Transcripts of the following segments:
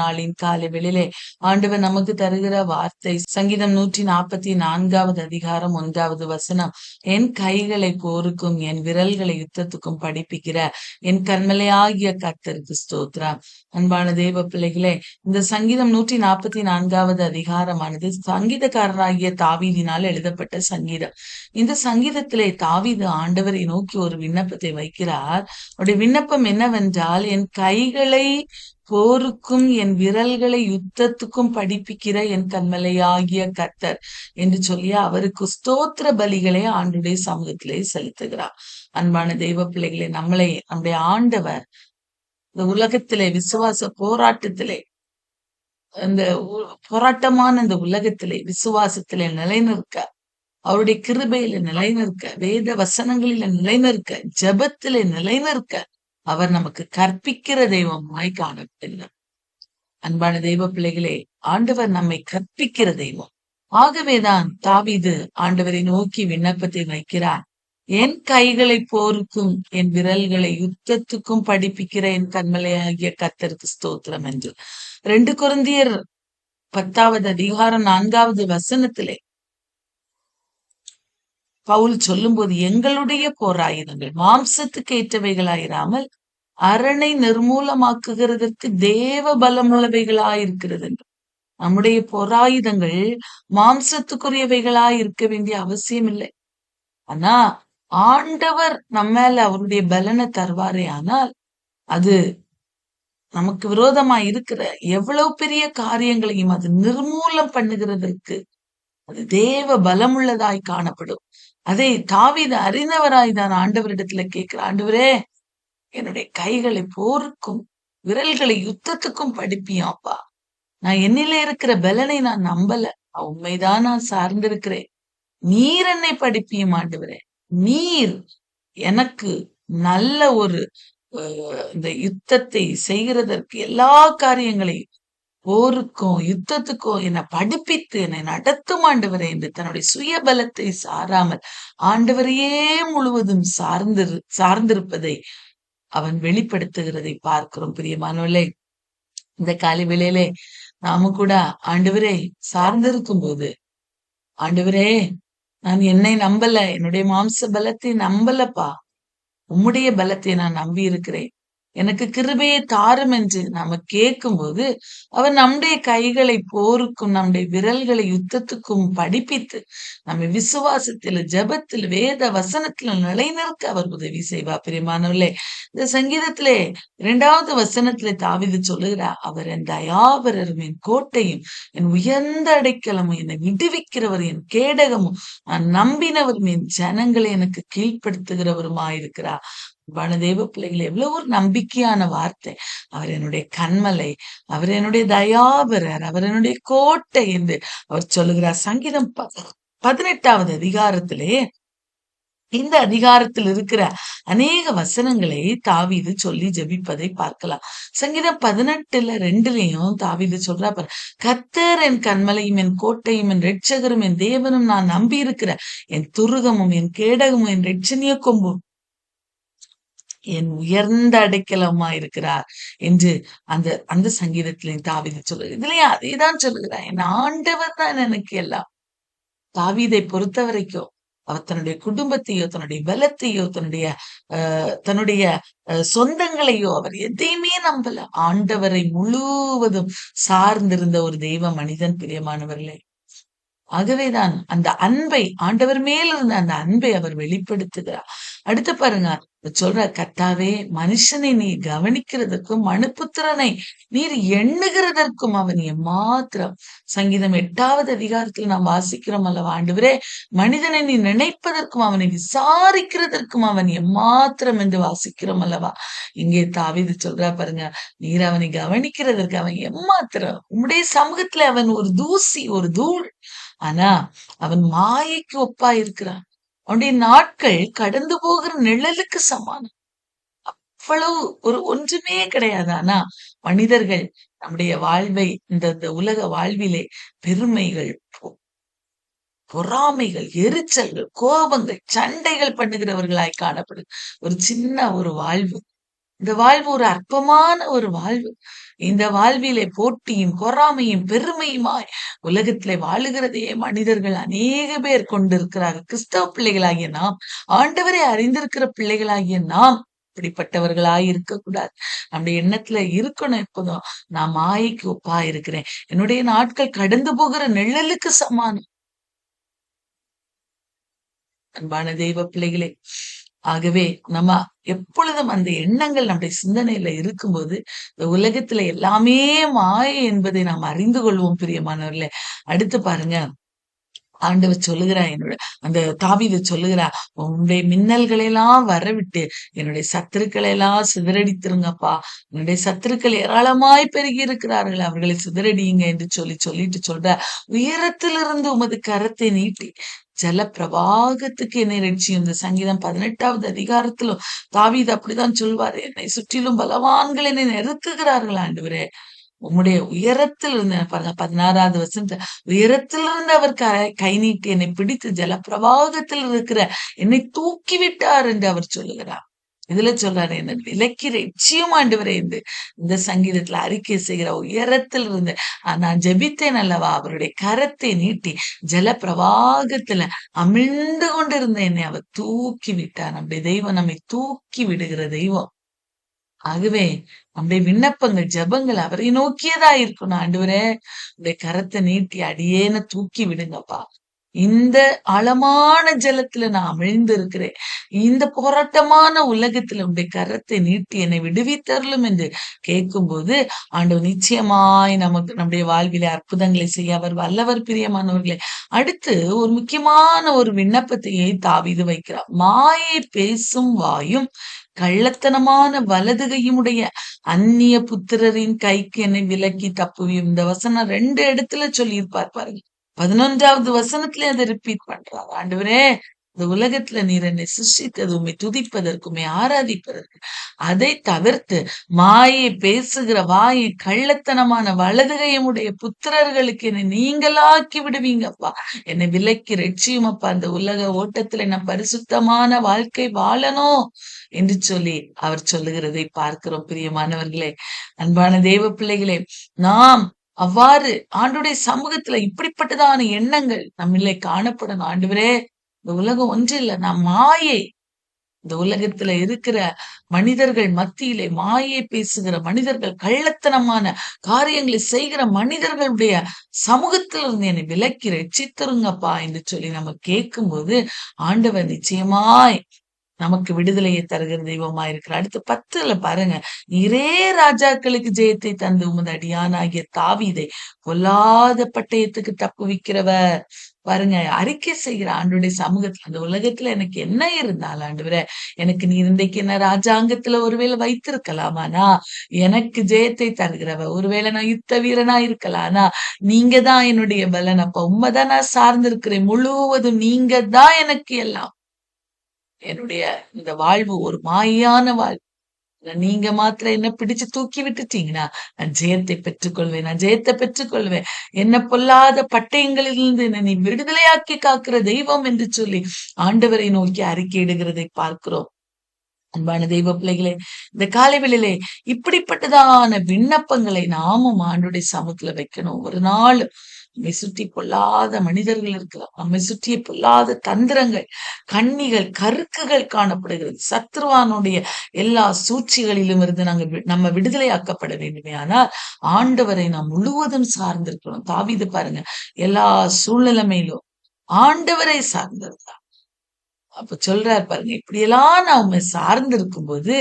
நாளின் காலை வேளையிலே ஆண்டவர் நமக்கு தருகிற வார்த்தை சங்கீதம் 144வது அதிகாரம் 1வது வசனம். என் கைகளை போருக்கும் என் விரல்களை யுத்தத்துக்கும் படிப்பிக்கிற என் கண்மலையாகிய கர்த்தருக்கு ஸ்தோத்திரம். அன்பான தேவ பிள்ளைகளே, இந்த சங்கீதம் 144வது அதிகாரமானது சங்கீதக்காரராகிய தாவீதினால் எழுதப்பட்ட சங்கீதம். இந்த சங்கீதத்திலே தாவீது ஆண்டவரை நோக்கி ஒரு விண்ணப்பத்தை வைக்கிறார். அவருடைய விண்ணப்பம் என்னவென்றால், என் கைகளை போருக்கும் என் விரல்களை யுத்தத்துக்கும் படிப்பிக்கிற என் கண்மலையாகிய கர்த்தர் என்று சொல்லி அவருக்கு ஸ்தோத்திர பலிகளை ஆண்டுடைய சமூகத்திலே செலுத்துகிறார். அன்பான தெய்வ பிள்ளைகளே, நம்முடைய ஆண்டவர் இந்த உலகத்திலே விசுவாச போராட்டத்திலே இந்த போராட்டமான இந்த உலகத்திலே விசுவாசத்திலே நிலைநிற்க, அவருடைய கிருபையில நிலைநிற்க, வேத வசனங்களில நிலைநிற்க, ஜெபத்திலே நிலைநிற்க அவர் நமக்கு கற்பிக்கிற தெய்வமாய் காணப்படுகிறார். அன்பான தெய்வ பிள்ளைகளே, ஆண்டவர் நம்மை கற்பிக்கிற தெய்வம். ஆகவேதான் தாவீது ஆண்டவரை நோக்கி விண்ணப்பத்தை வைக்கிறார். என் கைகளை போருக்கும் என் விரல்களை யுத்தத்துக்கும் படிப்பிக்கிற என் கண்மலையாகிய கர்த்தருக்கு ஸ்தோத்திரம் என்று 2 கொரிந்தியர் 10வது அதிகாரம் 4வது வசனத்திலே பவுல் சொல்லும்போது, எங்களுடைய போராயுதங்கள் மாம்சத்துக்கு ஏற்றவைகளாயிராமல் அரணை நிர்மூலமாக்குகிறதற்கு தேவ பலமுள்ளவைகளாயிருக்கிறது என்று. நம்முடைய போராயுதங்கள் மாம்சத்துக்குரியவைகளாய் இருக்க வேண்டிய அவசியம் இல்லை. ஆனா ஆண்டவர் நம்ம மேல அவருடைய பலனை தருவாரே, ஆனால் அது நமக்கு விரோதமா இருக்கிற எவ்வளவு பெரிய காரியங்களையும் அது நிர்மூலம் பண்ணுகிறதற்கு அது தேவ பலமுள்ளதாய் காணப்படும். அதை தாவீது அறிந்தவராய் தான் ஆண்டவரிடத்துல கேட்கிற, ஆண்டவரே என்னுடைய கைகளை போருக்கும் விரல்களை யுத்தத்துக்கும் படிப்பியாப்பா. நான் என்னில இருக்கிற பலனை நான் நம்பல, உண்மைதான் நான் சார்ந்திருக்கிறேன். நீர் என்னை படிப்பியும் ஆண்டவரே. நீர் எனக்கு நல்ல ஒரு இந்த யுத்தத்தை செய்கிறதற்கு எல்லா காரியங்களையும் போருக்கும் யுத்தத்துக்கும் என்னை படிப்பித்து என்னை நடத்தும் ஆண்டவரே என்று தன்னுடைய சுய பலத்தை சாராமல் ஆண்டவரையே முழுவதும் சார்ந்திருப்பதை அவன் வெளிப்படுத்துகிறதை பார்க்கிறோம். பிரியமானவர்களே, இந்த காலை வேளையிலே நாம கூட ஆண்டவரே சார்ந்திருக்கும் போது, ஆண்டவரே நான் என்னை நம்பல, என்னுடைய மாம்ச பலத்தை நம்பலப்பா, உம்முடைய பலத்தை நான் நம்பி இருக்கிறேன், எனக்கு கிருபையை தாரும் என்று நாம கேட்கும்போது அவர் நம்முடைய கைகளை போருக்கும் நம்முடைய விரல்களை யுத்தத்துக்கும் படிப்பித்து நம்ம விசுவாசத்துல ஜெபத்தில் வேத வசனத்துல நிலைநிற்க அவர் உதவி செய்வார். பிரியமானவர்களே, இந்த சங்கீதத்திலே 2வது வசனத்திலே தாவீது சொல்லுகிறார், அவர் என் தயாபரரும் என் கோட்டையும் என் உயர்ந்த அடைக்கலமும் என்னை விடுவிக்கிறவர் என் கேடகமும் நான் நம்பினவரும் என் ஜனங்களை எனக்கு கீழ்ப்படுத்துகிறவருமாயிருக்கிறார். தேவ பிள்ளைகள், எவ்வளவு ஒரு நம்பிக்கையான வார்த்தை. அவர் என்னுடைய கண்மலை, அவர் என்னுடைய தயாபரர், அவர் என்னுடைய கோட்டை என்று அவர் சொல்லுகிறார். சங்கீதம் 18வது அதிகாரத்திலே இந்த அதிகாரத்தில் இருக்கிற அநேக வசனங்களை தாவீது சொல்லி ஜெபிப்பதை பார்க்கலாம். சங்கீதம் 18:2 தாவீது சொல்றா பாரு, கர்த்தர் என் கண்மலையும் என் கோட்டையும் என் இரட்சகரும் என் தேவனும் நான் நம்பி இருக்கிற என் துருகமும் என் கேடகமும் என் இரட்சணிய கொம்பும் என் உயர்ந்த அடைக்கலமா இருக்கிறார் என்று அந்த அந்த சங்கீதத்திலே தாவீது சொல்லுது. இதுலயும் அதேதான் சொல்லுகிறார், என் ஆண்டவர் தான் எனக்கு எல்லாம். தாவீதை பொறுத்த வரைக்கும் அவர் தன்னுடைய குடும்பத்தையோ தன்னுடைய பலத்தையோ தன்னுடைய சொந்தங்களையோ அவர் எதையுமே நம்பல. ஆண்டவரை முழுவதும் சார்ந்திருந்த ஒரு தெய்வ மனிதன். பிரியமானவர்களே, ஆகவேதான் அந்த அன்பை, ஆண்டவர் மேல் இருந்த அந்த அன்பை அவர் வெளிப்படுத்துகிறார். அடுத்து பாருங்க, சொல்ற, கர்த்தாவே மனுஷனை நீ கவனிக்கிறதற்கும் மனுபுத்திரனை நீர் எண்ணுகிறதற்கும் அவன் எம்மாத்திரம். சங்கீதம் 8வது அதிகாரத்தில் நாம் வாசிக்கிறோம் அல்லவா, ஆண்டவரே மனிதனை நீ நினைப்பதற்கும் அவனை விசாரிக்கிறதற்கும் அவன் எம்மாத்திரம் என்று வாசிக்கிறோம் அல்லவா. இங்கே தாவீது சொல்றா பாருங்க, நீர் அவனை கவனிக்கிறதற்கு அவன் எம்மாத்திரம். உம்முடைய சமூகத்துல அவன் ஒரு தூசி, ஒரு தூள். ஆனா அவன் மாயைக்கு ஒப்பா இருக்கிறான். அவனுடைய நாட்கள் கடந்து போகிற நிழலுக்கு சமானம். அவ்வளவு ஒரு ஒன்றுமே கிடையாது. ஆனா மனிதர்கள் நம்முடைய வாழ்வை, இந்த உலக வாழ்விலே பெருமைகள், பொறாமைகள், எரிச்சல்கள், கோபங்கள், சண்டைகள் பண்ணுகிறவர்களாய் காணப்படும் ஒரு சின்ன ஒரு வாழ்வு. இந்த வாழ்வு ஒரு அற்பமான ஒரு வாழ்வு. இந்த வாழ்விலே போட்டியும் பொறாமையும் பெருமையுமாய் உலகத்திலே வாழுகிறதே மனிதர்கள் அநேக பேர் கொண்டிருக்கிறார்கள். கிறிஸ்தவ பிள்ளைகளாகிய நாம், ஆண்டவரை அறிந்திருக்கிற பிள்ளைகளாகிய நாம் இப்படிப்பட்டவர்களாய் இருக்கக்கூடாது. நம்முடைய எண்ணத்துல இருக்கணும் எப்போதும், நான் மாயைக்கு ஒப்பா இருக்கிறேன், என்னுடைய நாட்கள் கடந்து போகிற நிழலுக்கு சமானம். அன்பான தெய்வ பிள்ளைகளே, ஆகவே நம்ம எப்பொழுதும் அந்த எண்ணங்கள் நம்முடைய சிந்தனையில இருக்கும்போது இந்த உலகத்துல எல்லாமே மாயை என்பதை நாம் அறிந்து கொள்வோம் பிரியமானவர்களே. அடுத்து பாருங்க, ஆண்டவர் சொல்லுகிறா, என்னோட அந்த தாவீது சொல்லுகிறா, உன்னுடைய மின்னல்களை எல்லாம் வரவிட்டு என்னுடைய சத்துருக்களை எல்லாம் சிதறடித்திருங்கப்பா, என்னுடைய சத்துருக்கள் ஏராளமாய் பெருகி இருக்கிறார்கள், அவர்களை சிதறடியுங்க என்று சொல்லிட்டு சொல்ற, உயரத்திலிருந்து உமது கரத்தை நீட்டி ஜல பிரவாகத்துக்கு என்னை ரட்சியும். இந்த சங்கீதம் 18வது அதிகாரத்திலும் தாவீது அப்படிதான் சொல்வாரு, என்னை சுற்றிலும் பலவான்கள் என்னை நெருக்குகிறார்கள் ஆண்டவரே, உம்முடைய உயரத்தில் இருந்து பாருங்க 16வது வசனத்துல, உயரத்திலிருந்து அவர் கை நீட்டி என்னை பிடித்து ஜல பிரவாகத்தில் இருக்கிற என்னை தூக்கி விட்டார் என்று அவர் சொல்லுகிறார். இதுல சொல்றாரு, என்ன விலக்கி ரட்சியும் ஆண்டவரே என்று இந்த சங்கீதத்துல அறிக்கை செய்கிற, உயரத்தில் இருந்து நான் ஜெபித்தேன் அல்லவா, அவருடைய கரத்தை நீட்டி ஜல பிரவாகத்துல அமிழ்ந்து கொண்டிருந்த என்னை அவர் தூக்கி விட்டார். நம்முடைய தெய்வம் நம்மை தூக்கி விடுகிற தெய்வம். ஆகவே நம்முடைய விண்ணப்பங்கள் ஜெபங்கள் அவரை நோக்கியதா இருக்கணும். ஆண்டவரே, உடைய கரத்தை நீட்டி அடியேன தூக்கி விடுங்கப்பா, இந்த ஆழமான ஜலத்துல நான் அமிழ்ந்து இருக்கிறேன், இந்த போராட்டமான உலகத்துல உடைய கரத்தை நீட்டி என்னை விடுவித்தருளும் என்று கேட்கும்போது ஆண்டவர் நிச்சயமாய் நமக்கு நம்முடைய வாழ்விலே அற்புதங்களை செய்ய அவர் வல்லவர். பிரியமானவர்களே, அடுத்து ஒரு முக்கியமான ஒரு விண்ணப்பத்தையே தாவீது வைக்கிறார். மாயை பேசும் வாயும் கள்ளத்தனமான வலதுகையுடைய அந்நிய புத்திரரின் கைக்கு என்னை விலக்கி தப்புவியும். இந்த வசனம் 2 இடத்துல சொல்லியிருப்பார் பாருங்க. 11வது வசனத்துல அதை ரிப்பீட் பண்றாரு. ஆண்டவரே, இந்த உலகத்துல நீர் என்னை சிருஷ்டித்தது உம்மை துதிப்பதற்கு, உம்மை ஆராதிப்பதற்கு. அதை தவிர்த்து மாயை பேசுகிற வாயை கள்ளத்தனமான வலதுகையுடைய புத்திரர்களுக்கு என்னை நீங்களாக்கி விடுவீங்கப்பா, என்னை விலக்கி ரட்சியுமப்பா, அந்த உலக ஓட்டத்துல நான் பரிசுத்தமான வாழ்க்கை வாழணும் என்று சொல்லி அவர் சொல்லுகிறதை பார்க்கிறோம். பிரியமானவர்களே, அன்பான தேவ பிள்ளைகளே, நாம் அவ்வாறு ஆண்டுடைய சமூகத்துல இப்படிப்பட்டதான எண்ணங்கள் நம்மளே காணப்படணும். ஆண்டவரே, இந்த உலகம் ஒன்று இல்ல, நான் மாயை, இந்த உலகத்துல இருக்கிற மனிதர்கள் மத்தியிலே மாயை பேசுகிற மனிதர்கள், கள்ளத்தனமான காரியங்களை செய்கிற மனிதர்களுடைய சமூகத்திலிருந்து என்னை விலக்கி ரட்சித்தருங்கப்பா என்று சொல்லி நம்ம கேட்கும்போது ஆண்டவர் நிச்சயமாய் நமக்கு விடுதலையை தருகிற தெய்வமா இருக்கிறார். அடுத்து 10ல பாருங்க, நீரே ராஜாக்களுக்கு ஜெயத்தை தந்து உமது அடியானாகிய தாவீதை பொல்லாத பட்டயத்துக்கு தப்புவிக்கிறவர். பாருங்க, அறிக்கை செய்கிற ஆண்டுடைய சமூகத்துல, அந்த உலகத்துல எனக்கு என்ன இருந்தாலும் ஆண்டவரே, எனக்கு நீ இன்றைக்கு என்ன ராஜாங்கத்துல ஒருவேளை வைத்திருக்கலாமானா, எனக்கு ஜெயத்தை தருகிறவ, ஒருவேளை நான் யுத்த வீரனா இருக்கலாம்னா, நீங்க தான் என்னுடைய பலன், அப்ப உண்மைதான் நான் சார்ந்திருக்கிறேன், முழுவதும் நீங்க தான் எனக்கு எல்லாம். என்னுடைய இந்த வாழ்வு ஒரு மாயான வாழ்வு, நீங்க மாத்திரம் என்ன பிடிச்சு தூக்கி விட்டுட்டீங்கன்னா நான் ஜெயத்தை பெற்றுக்கொள்வேன், நான் ஜெயத்தை பெற்றுக்கொள்வேன், என்ன பொல்லாத பட்டயங்களிலிருந்து என்னை நீ விடுதலையாக்கி காக்கிற தெய்வம் என்று சொல்லி ஆண்டவரை நோக்கி அறிக்கையிடுகிறதை பார்க்கிறோம். அன்பான தெய்வ பிள்ளைகளே, இந்த காலைவெளியிலே இப்படிப்பட்டதான விண்ணப்பங்களை நாமும் ஆண்டுடைய சமூகத்துல வைக்கணும். ஒரு நாள் நம்மை சுற்றி பொல்லாத மனிதர்கள் இருக்கலாம், நம்மை சுற்றிய பொல்லாத தந்திரங்கள், கண்ணிகள், கருக்குகள் காணப்படுகிறது. சத்ருவானுடைய எல்லா சூழ்ச்சிகளிலும் இருந்து நம்ம விடுதலையாக்கப்பட வேண்டுமே. ஆனால் ஆண்டவரை நாம் முழுவதும் சார்ந்திருக்கணும். தாவீது பாருங்க, எல்லா சூழ்நிலைமையிலும் ஆண்டவரை சார்ந்திருந்தார். அப்ப சொல்றாரு பாருங்க, இப்படியெல்லாம் நான் உண்மை சார்ந்து இருக்கும்போது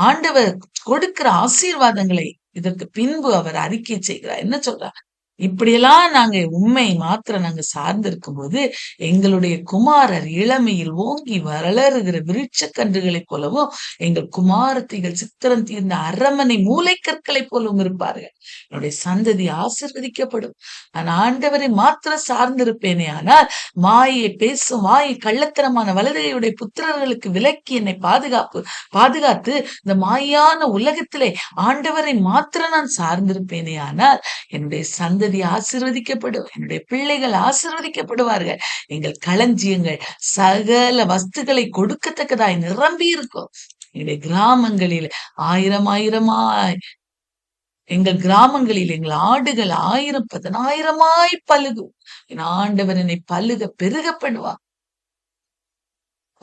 ஆண்டவர் கொடுக்கிற ஆசீர்வாதங்களை இதற்கு பின்பு அவர் அறிக்கை செய்கிறார். என்ன சொல்றார்? இப்படியெல்லாம் நாங்க உண்மை மாத்திரம் நாங்க சார்ந்து இருக்கும்போது எங்களுடைய குமாரர் இளமையில் ஓங்கி வளருகிற விருட்ச கன்றுகளைப் போலவும் எங்கள் குமாரத்திகள் சித்திரம் தீர்ந்த அரமனை மூளைக்கற்களைப் போலவும் இருப்பார்கள். என்னுடைய சந்ததி ஆசீர்வதிக்கப்படும். நான் ஆண்டவரை மாத்திரம் சார்ந்திருப்பேனே, ஆனால் மாயை பேசும் வாயை கள்ளத்தனமான வலதுகையுடைய புத்திரர்களுக்கு விலக்கி என்னை பாதுகாத்து இந்த மாயான உலகத்திலே ஆண்டவரை மாத்திரம் நான் சார்ந்திருப்பேனே, ஆனால் என்னுடைய சந்ததி ஆசீர்வதிக்கப்படும், என்னுடைய பிள்ளைகள் ஆசீர்வதிக்கப்படுவார்கள், எங்கள் களஞ்சியங்கள் சகல வஸ்துக்களை கொடுக்கத்தக்கதாய் நிரம்பி இருக்கும். எங்களுடைய கிராமங்களில் ஆயிரம் ஆயிரமாய் எங்கள் கிராமங்களில் எங்கள் ஆடுகள் 1000 10,000 பலுகும். என் ஆண்டவர் என்னை பலுக பெருக பண்ணுவார்,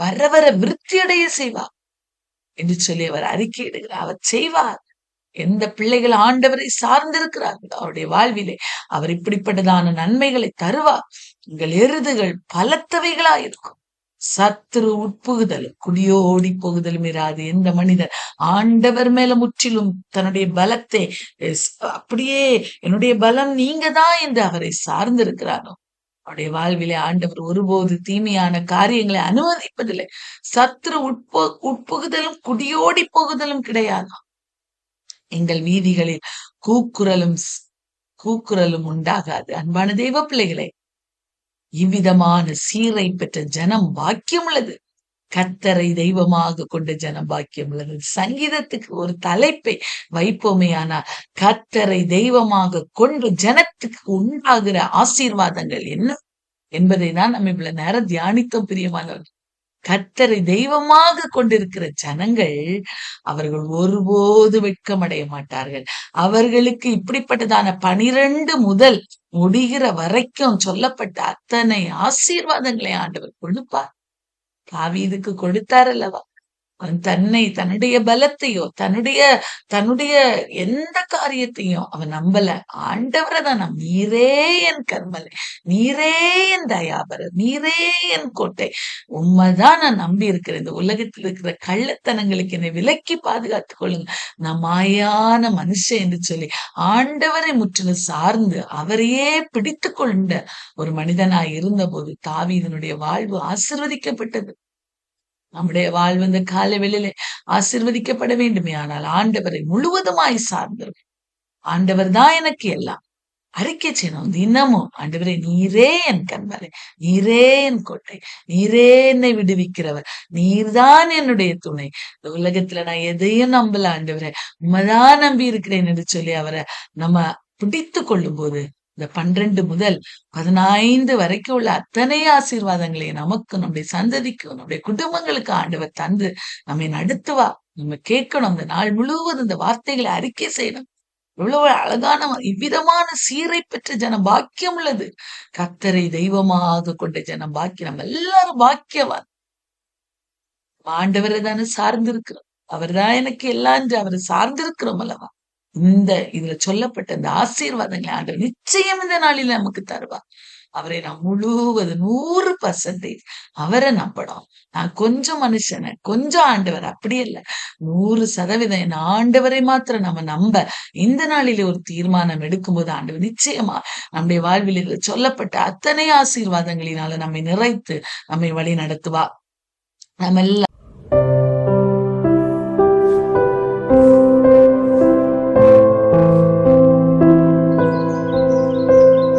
வர வர விருத்தியடைய செய்வார் என்று சொல்லி அவர் அறிக்கையிடுகிறார். அவர் செய்வார். எந்த பிள்ளைகள் ஆண்டவரை சார்ந்திருக்கிறார்கள் அவருடைய வாழ்விலே அவர் இப்படிப்பட்டதான நன்மைகளை தருவார். உங்கள் எருதுகள் பலத்தவைகளாயிருக்கும். சத்துரு உட்புகுதலும் குடியோடி போகுதலும் இராது. எந்த மனிதர் ஆண்டவர் மேல முற்றிலும் தன்னுடைய பலத்தை அப்படியே என்னுடைய பலம் நீங்க தான் என்று அவரை சார்ந்திருக்கிறாரோ அவருடைய வாழ்விலே ஆண்டவர் ஒருபோது தீமையான காரியங்களை அனுமதிப்பதில்லை. சத்துரு உட்புகுதலும் குடியோடி போகுதலும் கிடையாது. எங்கள் வீதிகளில் கூக்குரலும் உண்டாகாது. அன்பான தெய்வ பிள்ளைகளே, இவ்விதமான சீரை பெற்ற ஜனம் பாக்கியம் உள்ளது. கர்த்தரை தெய்வமாக கொண்ட ஜனம் பாக்கியம் உள்ளது. சங்கீதத்துக்கு ஒரு தலைப்பை வைப்போமே, ஆனால் கர்த்தரை தெய்வமாக கொண்டு ஜனத்துக்கு உண்டாகிற ஆசீர்வாதங்கள் என்ன என்பதை தான் நம்ம இவ்வளவு நேரம் தியானித்தோம் பிரியமானவர்கள். கர்த்தரை தெய்வமாக கொண்டிருக்கிற ஜனங்கள் அவர்கள் ஒருபோது வெட்கமடைய மாட்டார்கள். அவர்களுக்கு இப்படிப்பட்டதான 12 முதல் முடிகிற வரைக்கும் சொல்லப்பட்ட அத்தனை ஆசீர்வாதங்களை ஆண்டவர் கொடுப்பார். தாவீதுக்கு கொடுத்தார் அல்லவா? அவன் தன்னுடைய பலத்தையோ தன்னுடைய எந்த காரியத்தையும் அவன் நம்பல. ஆண்டவரை தான் நீரே என் கர்மலை, நீரே என் தயாபரர், நீரே என் கோட்டை, உண்மைதான் நான் நம்பி இருக்கிறேன். இந்த உலகத்தில் இருக்கிற கள்ளத்தனங்களுக்கு என்னை விலக்கி பாதுகாத்துக் கொள்ளுங்க, நான் மாயான மனுஷன் என்று சொல்லி ஆண்டவரை முற்றிலும் சார்ந்து அவரையே பிடித்து கொண்ட ஒரு மனிதனாய் இருந்த போது தாவீதனுடைய வாழ்வு ஆசீர்வதிக்கப்பட்டது. நம்முடைய வாழ்வு இந்த காலை வேளையிலே ஆசீர்வதிக்கப்பட வேண்டுமே, ஆனால் ஆண்டவரை முழுவதுமாய் சார்ந்திருக்கும். ஆண்டவர் தான் எனக்கு எல்லாம் அறிக்கை செய்யணும் தினமும். ஆண்டவரே நீரே என் கண்மலை, நீரே என் கோட்டை, நீரே என்னை விடுவிக்கிறவர், நீர்தான் என்னுடைய துணை. இந்த உலகத்துல நான் எதையும் நம்பல ஆண்டவரே, உண்மைதான் நம்பி இருக்கிறேன் என்று சொல்லி அவரை நம்ம பிடித்து கொள்ளும் போது இந்த 12 முதல் 15 வரைக்கும் உள்ள அத்தனை ஆசீர்வாதங்களை நமக்கு, நம்முடைய சந்ததிக்கும், நம்முடைய குடும்பங்களுக்கு ஆண்டவர் தந்து நம்மை நடத்துவா. நம்ம கேட்கணும், அந்த நாள் முழுவதும் இந்த வார்த்தைகளை அறிக்கை செய்யணும். எவ்வளவு அழகான இவ்விதமான சீரை பெற்ற ஜனம் பாக்கியம் உள்ளது. கர்த்தரை தெய்வமாக கொண்ட ஜனம் பாக்கியம். நம்ம எல்லாரும் பாக்கியவான். ஆண்டவரை தானே சார்ந்திருக்கிறோம். அவர் தான் எனக்கு எல்லாம் என்று அவரை சார்ந்திருக்கிறோம் அல்லவா? இதுல சொல்லப்பட்ட இந்த ஆசீர்வாதங்களை ஆண்டவர் நிச்சயம் இந்த நாளில் நமக்கு தருவார். அவரை நாம் முழுவதும் 100% அவரை நம்பணும். நான் கொஞ்சம் மனுஷனை கொஞ்சம் ஆண்டவர் அப்படி இல்லை, 100% என் ஆண்டவரை மாத்திரம் நம்ம நம்ப இந்த நாளிலே ஒரு தீர்மானம் எடுக்கும்போது ஆண்டவர் நிச்சயமா நம்முடைய வாழ்வில் இதுல சொல்லப்பட்ட அத்தனை ஆசீர்வாதங்களினால நம்மை நிறைத்து நம்மை வழி நடத்துவா. நம்ம எல்லாம்